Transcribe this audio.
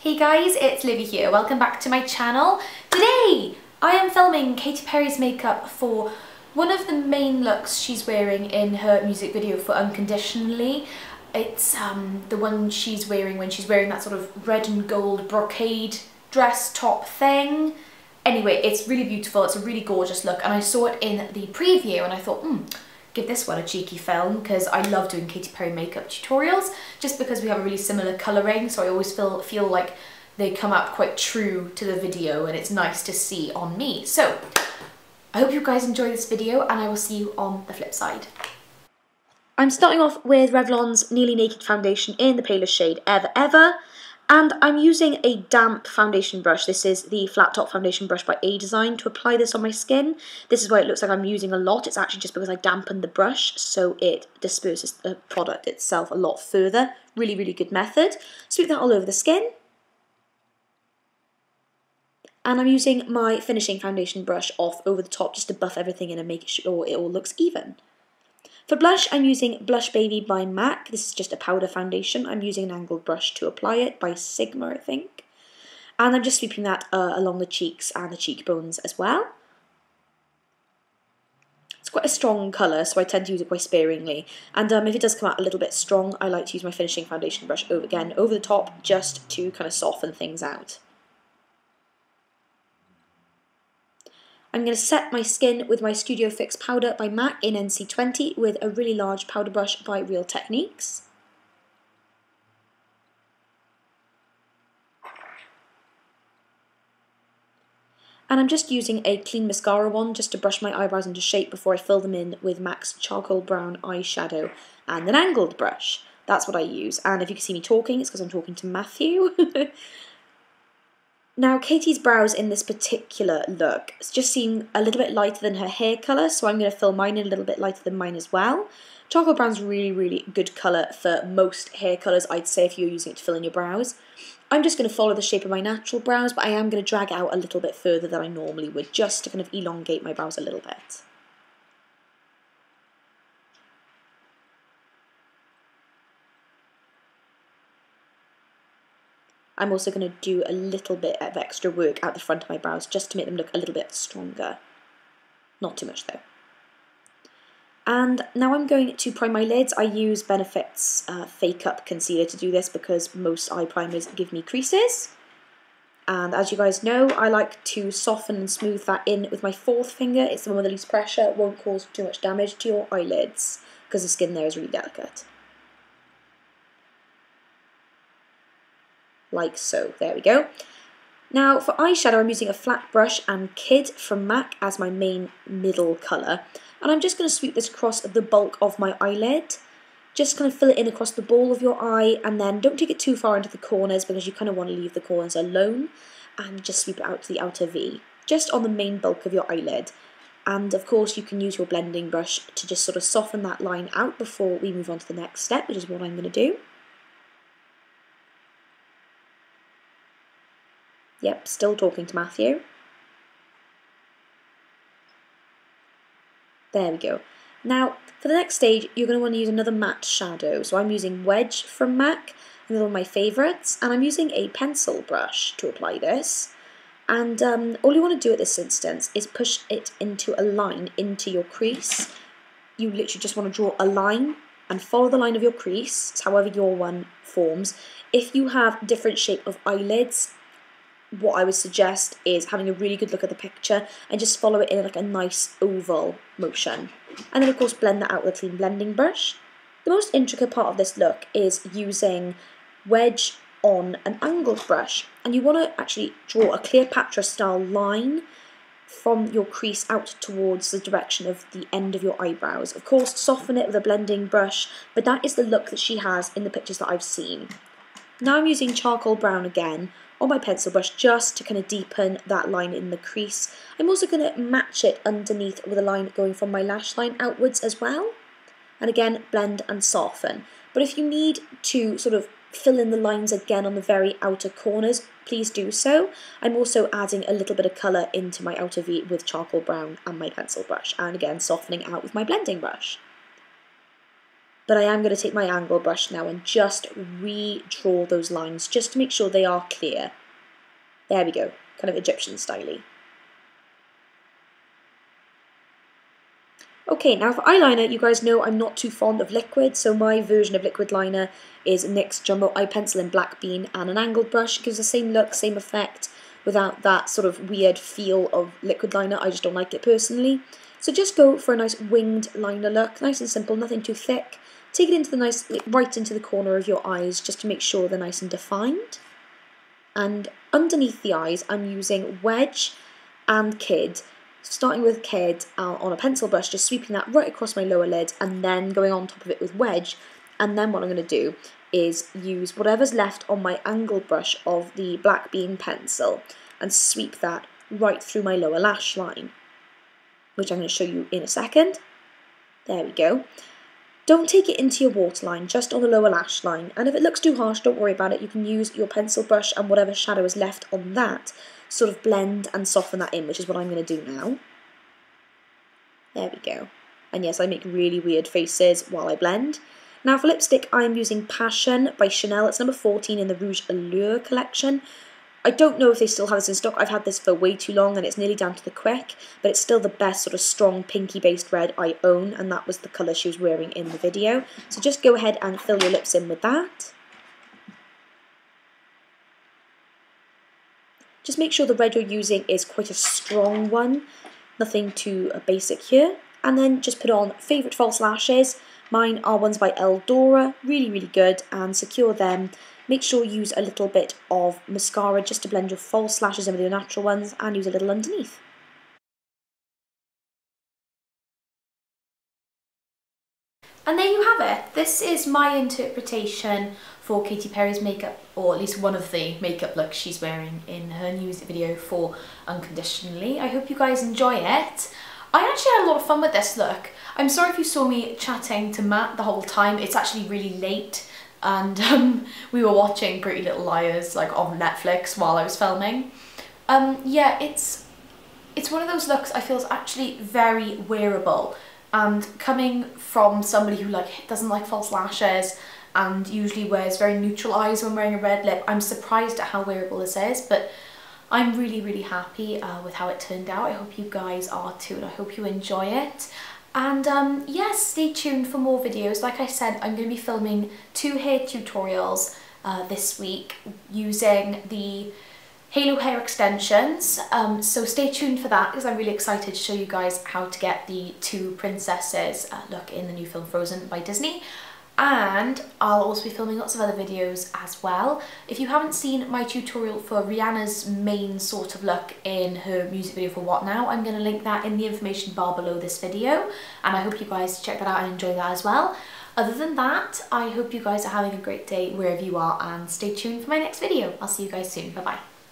Hey guys, it's Livie here. Welcome back to my channel. Today I am filming Katy Perry's makeup for one of the main looks she's wearing in her music video for Unconditionally. It's the one she's wearing when she's wearing that sort of red and gold brocade dress top thing. Anyway, it's really beautiful. It's a really gorgeous look, and I saw it in the preview and I thought, give this one a cheeky film, because I love doing Katy Perry makeup tutorials just because we have a really similar colouring, so I always feel like they come out quite true to the video and it's nice to see on me. So I hope you guys enjoy this video and I will see you on the flip side. I'm starting off with Revlon's Nearly Naked foundation in the palest shade Ever Ever. And I'm using a damp foundation brush. This is the flat top foundation brush by A Design to apply this on my skin. This is why it looks like I'm using a lot. It's actually just because I dampened the brush, so it disperses the product itself a lot further. Really, really good method. Sweep that all over the skin. And I'm using my finishing foundation brush off over the top just to buff everything in and make sure it all looks even. For blush, I'm using Blush Baby by MAC. This is just a powder foundation. I'm using an angled brush to apply it by Sigma, I think. And I'm just sweeping that along the cheeks and the cheekbones as well. It's quite a strong colour, so I tend to use it quite sparingly. And if it does come out a little bit strong, I like to use my finishing foundation brush over the top just to kind of soften things out. I'm going to set my skin with my Studio Fix powder by MAC in NC20 with a really large powder brush by Real Techniques. And I'm just using a clean mascara wand just to brush my eyebrows into shape before I fill them in with MAC's charcoal brown eyeshadow and an angled brush. That's what I use. And if you can see me talking, it's because I'm talking to Matthew. Now, Katy's brows in this particular look just seem a little bit lighter than her hair colour, so I'm going to fill mine in a little bit lighter than mine as well. Charcoal brown's really, really good colour for most hair colours, I'd say, if you're using it to fill in your brows. I'm just going to follow the shape of my natural brows, but I am going to drag out a little bit further than I normally would, just to kind of elongate my brows a little bit. I'm also going to do a little bit of extra work at the front of my brows just to make them look a little bit stronger. Not too much though. And now I'm going to prime my lids. I use Benefit's Fake Up Concealer to do this because most eye primers give me creases. And as you guys know, I like to soften and smooth that in with my fourth finger. It's the one with the least pressure. It won't cause too much damage to your eyelids because the skin there is really delicate. Like so. There we go. Now for eyeshadow, I'm using a flat brush and Kid from MAC as my main middle colour, and I'm just going to sweep this across the bulk of my eyelid. Just kind of fill it in across the ball of your eye, and then don't take it too far into the corners because you kind of want to leave the corners alone, and just sweep it out to the outer V, just on the main bulk of your eyelid. And of course you can use your blending brush to just sort of soften that line out before we move on to the next step, which is what I'm going to do. Yep, still talking to Matthew. There we go. Now, for the next stage, you're going to want to use another matte shadow. So I'm using Wedge from MAC, another one of my favourites, and I'm using a pencil brush to apply this. And all you want to do at this instance is push it into a line into your crease. You literally just want to draw a line and follow the line of your crease, however your one forms. If you have different shape of eyelids, what I would suggest is having a really good look at the picture and just follow it in like a nice oval motion. And then of course blend that out with a clean blending brush. The most intricate part of this look is using Wedge on an angled brush, and you want to actually draw a Cleopatra style line from your crease out towards the direction of the end of your eyebrows. Of course soften it with a blending brush, but that is the look that she has in the pictures that I've seen. Now I'm using charcoal brown again on my pencil brush just to kind of deepen that line in the crease. I'm also going to match it underneath with a line going from my lash line outwards as well. And again, blend and soften. But if you need to sort of fill in the lines again on the very outer corners, please do so. I'm also adding a little bit of colour into my outer V with charcoal brown and my pencil brush. And again, softening out with my blending brush. but I am going to take my angle brush now and just redraw those lines just to make sure they are clear. There we go, kind of Egyptian styly. Okay, now for eyeliner, you guys know I'm not too fond of liquid, so my version of liquid liner is NYX Jumbo Eye Pencil in Black Bean and an angled brush. It gives the same look, same effect, without that sort of weird feel of liquid liner. I just don't like it personally. So just go for a nice winged liner look, nice and simple, nothing too thick. Take it into the right into the corner of your eyes just to make sure they're nice and defined. And underneath the eyes, I'm using Wedge and Kid. Starting with Kid on a pencil brush, just sweeping that right across my lower lid and then going on top of it with Wedge. And then what I'm going to do is use whatever's left on my angled brush of the Black Bean pencil and sweep that right through my lower lash line, which I'm going to show you in a second. There we go. Don't take it into your waterline, just on the lower lash line. And if it looks too harsh, don't worry about it. You can use your pencil brush and whatever shadow is left on that, sort of blend and soften that in, which is what I'm going to do now. There we go. And yes, I make really weird faces while I blend. Now for lipstick, I'm using Passion by Chanel. It's number 14 in the Rouge Allure collection. I don't know if they still have this in stock. I've had this for way too long and it's nearly down to the quick, but it's still the best sort of strong pinky based red I own, and that was the colour she was wearing in the video. So just go ahead and fill your lips in with that. Just make sure the red you're using is quite a strong one, nothing too basic here. And then just put on favourite false lashes. Mine are ones by Eldora, really, really good, and secure them. Make sure you use a little bit of mascara just to blend your false lashes in with your natural ones, and use a little underneath. And there you have it. This is my interpretation for Katy Perry's makeup, or at least one of the makeup looks she's wearing in her new music video for Unconditionally. I hope you guys enjoy it. I actually had a lot of fun with this look. I'm sorry if you saw me chatting to Matt the whole time. It's actually really late, and we were watching Pretty Little Liars like on Netflix while I was filming. Yeah, it's one of those looks I feel is actually very wearable, and coming from somebody who doesn't like false lashes and usually wears very neutral eyes when wearing a red lip, I'm surprised at how wearable this is, but I'm really, really happy with how it turned out. I hope you guys are too, and I hope you enjoy it. And yes, stay tuned for more videos. Like I said, I'm going to be filming 2 hair tutorials this week using the Halo hair extensions. So stay tuned for that, because I'm really excited to show you guys how to get the 2 princesses look in the new film Frozen by Disney. And I'll also be filming lots of other videos as well. If you haven't seen my tutorial for Rihanna's main sort of look in her music video for What Now, I'm going to link that in the information bar below this video, and I hope you guys check that out and enjoy that as well. Other than that, I hope you guys are having a great day wherever you are, and stay tuned for my next video. I'll see you guys soon. Bye bye.